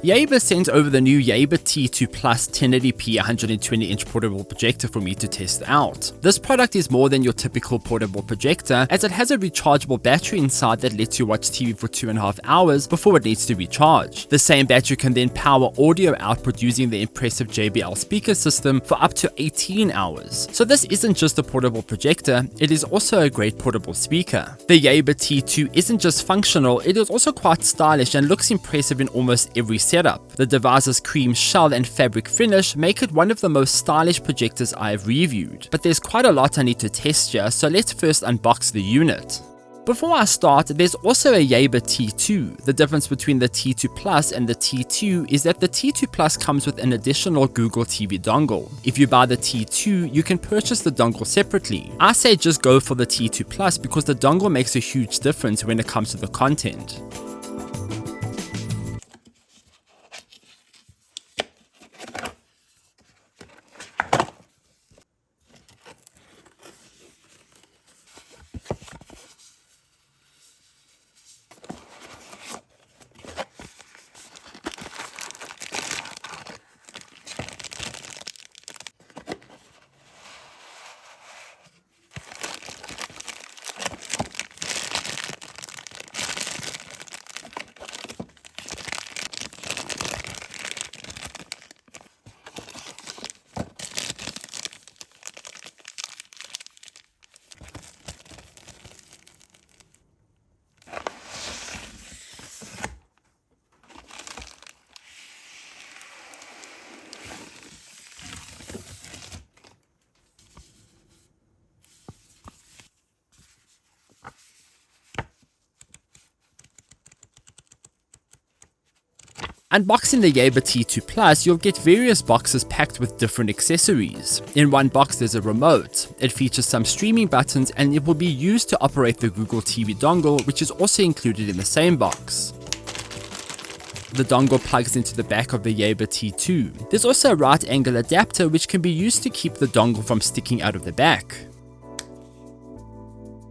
Yaber sent over the new Yaber T2 Plus 1080p 120-inch portable projector for me to test out. This product is more than your typical portable projector, as it has a rechargeable battery inside that lets you watch TV for 2.5 hours before it needs to recharge. The same battery can then power audio output using the impressive JBL speaker system for up to 18 hours. So this isn't just a portable projector, it is also a great portable speaker. The Yaber T2 isn't just functional, it is also quite stylish and looks impressive in almost every setup. The device's cream shell and fabric finish make it one of the most stylish projectors I have reviewed. But there's quite a lot I need to test here, so let's first unbox the unit. Before I start, there's also a Yaber T2. The difference between the T2 Plus and the T2 is that the T2 Plus comes with an additional Google TV dongle. If you buy the T2, you can purchase the dongle separately. I say just go for the T2 Plus because the dongle makes a huge difference when it comes to the content. Unboxing the Yaber T2 Plus, you'll get various boxes packed with different accessories. In one box there's a remote. It features some streaming buttons and it will be used to operate the Google TV dongle, which is also included in the same box. The dongle plugs into the back of the Yaber T2. There's also a right angle adapter which can be used to keep the dongle from sticking out of the back.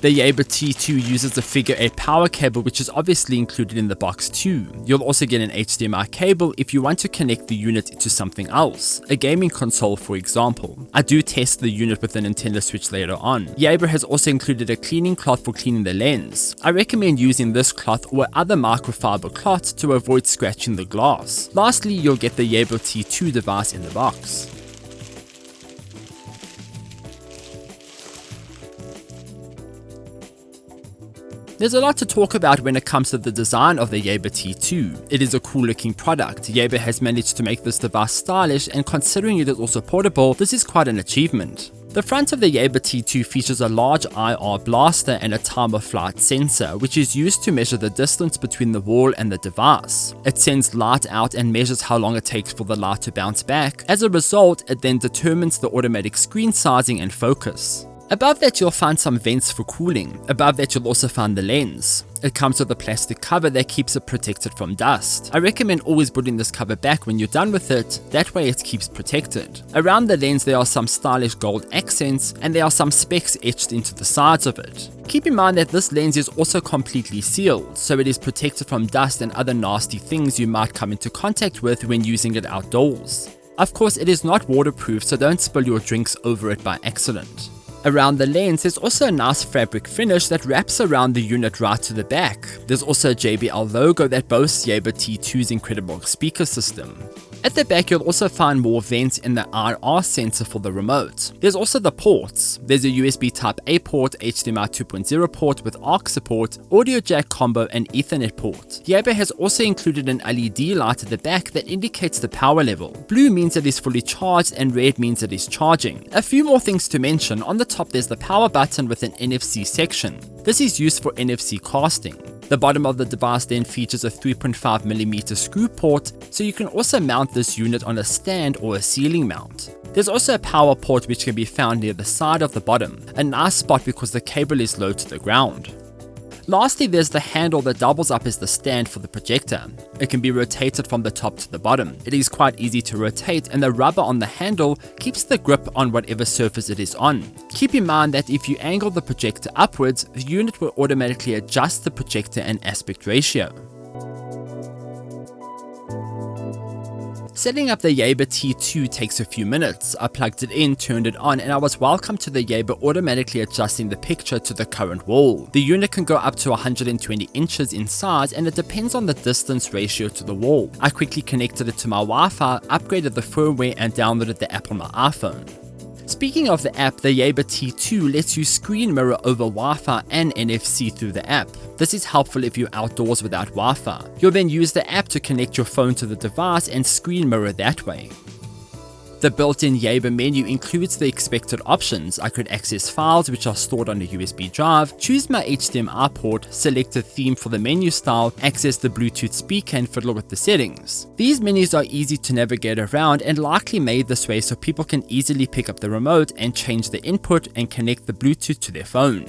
The Yaber T2 uses a figure 8 power cable, which is obviously included in the box too. You'll also get an HDMI cable if you want to connect the unit to something else, a gaming console for example. I do test the unit with a Nintendo Switch later on. Yaber has also included a cleaning cloth for cleaning the lens. I recommend using this cloth or other microfiber cloths to avoid scratching the glass. Lastly, you'll get the Yaber T2 device in the box. There's a lot to talk about when it comes to the design of the Yaber T2. It is a cool looking product. Yaber has managed to make this device stylish, and considering it is also portable, this is quite an achievement. The front of the Yaber T2 features a large IR blaster and a time of flight sensor, which is used to measure the distance between the wall and the device. It sends light out and measures how long it takes for the light to bounce back. As a result, it then determines the automatic screen sizing and focus. Above that you'll find some vents for cooling. Above that you'll also find the lens. It comes with a plastic cover that keeps it protected from dust. I recommend always putting this cover back when you're done with it, that way it keeps protected. Around the lens there are some stylish gold accents and there are some specs etched into the sides of it. Keep in mind that this lens is also completely sealed, so it is protected from dust and other nasty things you might come into contact with when using it outdoors. Of course it is not waterproof, so don't spill your drinks over it by accident. Around the lens, there's also a nice fabric finish that wraps around the unit right to the back. There's also a JBL logo that boasts Yaber T2's incredible speaker system. At the back, you'll also find more vents and the IR sensor for the remote. There's also the ports. There's a USB Type-A port, HDMI 2.0 port with ARC support, audio jack combo, and Ethernet port. Yaber has also included an LED light at the back that indicates the power level. Blue means it is fully charged and red means it is charging. A few more things to mention. On the top there's the power button with an NFC section. This is used for NFC casting. The bottom of the device then features a 3.5mm screw port, so you can also mount this unit on a stand or a ceiling mount. There's also a power port which can be found near the side of the bottom, a nice spot because the cable is low to the ground. Lastly, there's the handle that doubles up as the stand for the projector. It can be rotated from the top to the bottom. It is quite easy to rotate, and the rubber on the handle keeps the grip on whatever surface it is on. Keep in mind that if you angle the projector upwards, the unit will automatically adjust the projector and aspect ratio. Setting up the Yaber T2 takes a few minutes. I plugged it in, turned it on, and I was welcomed to the Yaber automatically adjusting the picture to the current wall. The unit can go up to 120 inches in size, and it depends on the distance ratio to the wall. I quickly connected it to my Wi-Fi, upgraded the firmware, and downloaded the app on my iPhone. Speaking of the app, the Yaber T2 lets you screen mirror over Wi-Fi and NFC through the app. This is helpful if you're outdoors without Wi-Fi. You'll then use the app to connect your phone to the device and screen mirror that way. The built-in Yaber menu includes the expected options. I could access files which are stored on a USB drive, choose my HDMI port, select a theme for the menu style, access the Bluetooth speaker, and fiddle with the settings. These menus are easy to navigate around and likely made this way so people can easily pick up the remote and change the input and connect the Bluetooth to their phone.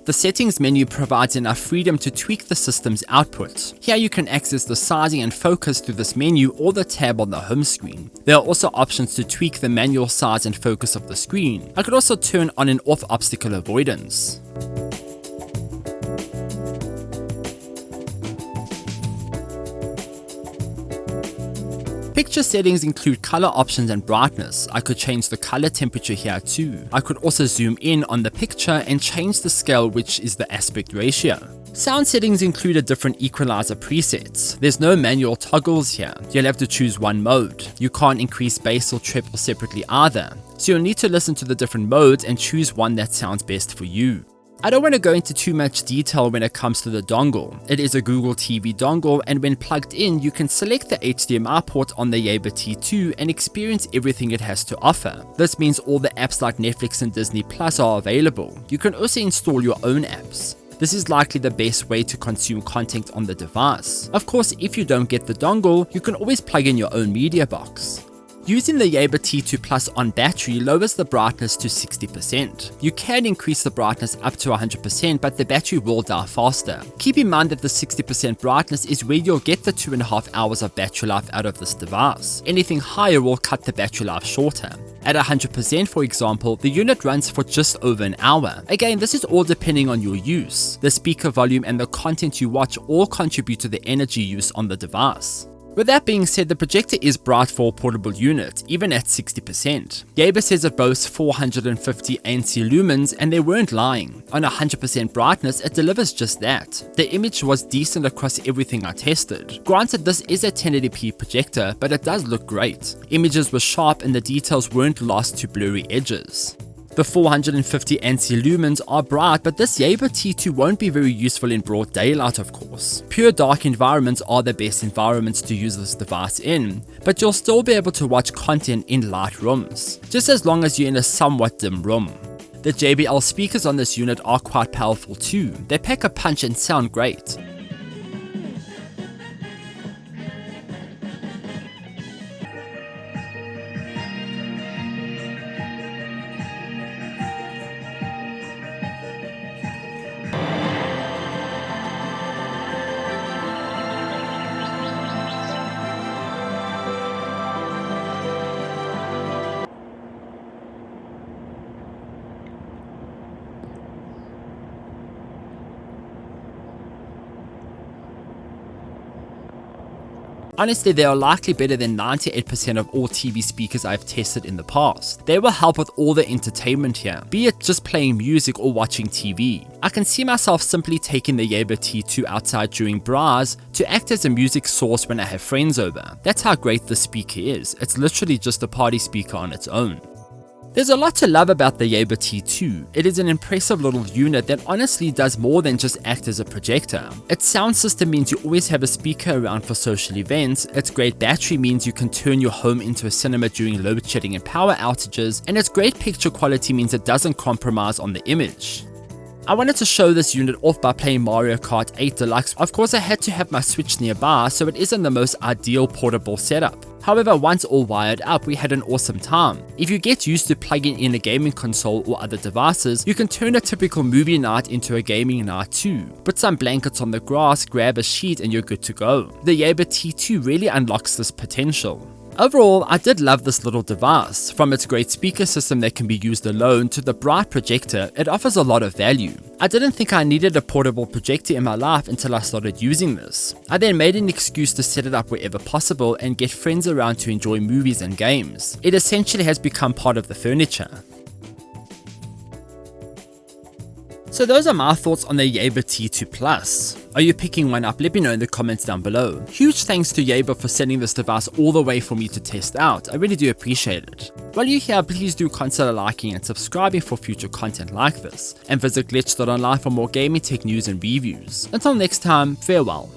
The settings menu provides enough freedom to tweak the system's output. Here you can access the sizing and focus through this menu or the tab on the home screen. There are also options to tweak the manual size and focus of the screen. I could also turn on and off obstacle avoidance. Picture settings include color options and brightness. I could change the color temperature here too. I could also zoom in on the picture and change the scale, which is the aspect ratio. Sound settings include a different equalizer presets. There's no manual toggles here. You'll have to choose one mode. You can't increase bass or treble separately either. So you'll need to listen to the different modes and choose one that sounds best for you. I don't want to go into too much detail when it comes to the dongle. It is a Google TV dongle, and when plugged in, you can select the HDMI port on the Yaber T2 and experience everything it has to offer. This means all the apps like Netflix and Disney Plus are available. You can also install your own apps. This is likely the best way to consume content on the device. Of course, if you don't get the dongle, you can always plug in your own media box. Using the Yaber T2 Plus on battery lowers the brightness to 60%. You can increase the brightness up to 100%, but the battery will die faster. Keep in mind that the 60% brightness is where you'll get the 2.5 hours of battery life out of this device. Anything higher will cut the battery life shorter. At 100%, for example, the unit runs for just over an hour. Again, this is all depending on your use. The speaker volume and the content you watch all contribute to the energy use on the device. With that being said, the Projector is bright for a portable unit, even at 60%. Yaber says it boasts 450 ANC lumens, and they weren't lying. On 100% brightness, it delivers just that. The image was decent across everything I tested. Granted, this is a 1080p projector, but it does look great. Images were sharp and the details weren't lost to blurry edges. The 450 ANC lumens are bright, but this Yaber T2 won't be very useful in broad daylight, of course. Pure dark environments are the best environments to use this device in, but you'll still be able to watch content in light rooms, just as long as you're in a somewhat dim room. The JBL speakers on this unit are quite powerful too. They pack a punch and sound great. Honestly, they are likely better than 98% of all TV speakers I've tested in the past. They will help with all the entertainment here, be it just playing music or watching TV. I can see myself simply taking the Yaber T2 outside during bras to act as a music source when I have friends over. That's how great this speaker is. It's literally just a party speaker on its own. There's a lot to love about the Yaber T2. It is an impressive little unit that honestly does more than just act as a projector. Its sound system means you always have a speaker around for social events, its great battery means you can turn your home into a cinema during load shedding and power outages, and its great picture quality means it doesn't compromise on the image. I wanted to show this unit off by playing Mario Kart 8 Deluxe. Of course, I had to have my Switch nearby, so it isn't the most ideal portable setup. However, once all wired up, we had an awesome time. If you get used to plugging in a gaming console or other devices, you can turn a typical movie night into a gaming night too. Put some blankets on the grass, grab a sheet, and you're good to go. The Yaber T2 really unlocks this potential. Overall, I did love this little device. From its great speaker system that can be used alone to the bright projector, it offers a lot of value. I didn't think I needed a portable projector in my life until I started using this. I then made an excuse to set it up wherever possible and get friends around to enjoy movies and games. It essentially has become part of the furniture. So those are my thoughts on the Yaber T2 Plus. Are you picking one up? Let me know in the comments down below. Huge thanks to Yaber for sending this device all the way for me to test out. I really do appreciate it. While you're here, please do consider liking and subscribing for future content like this. And visit glitch.online for more gaming tech news and reviews. Until next time, farewell.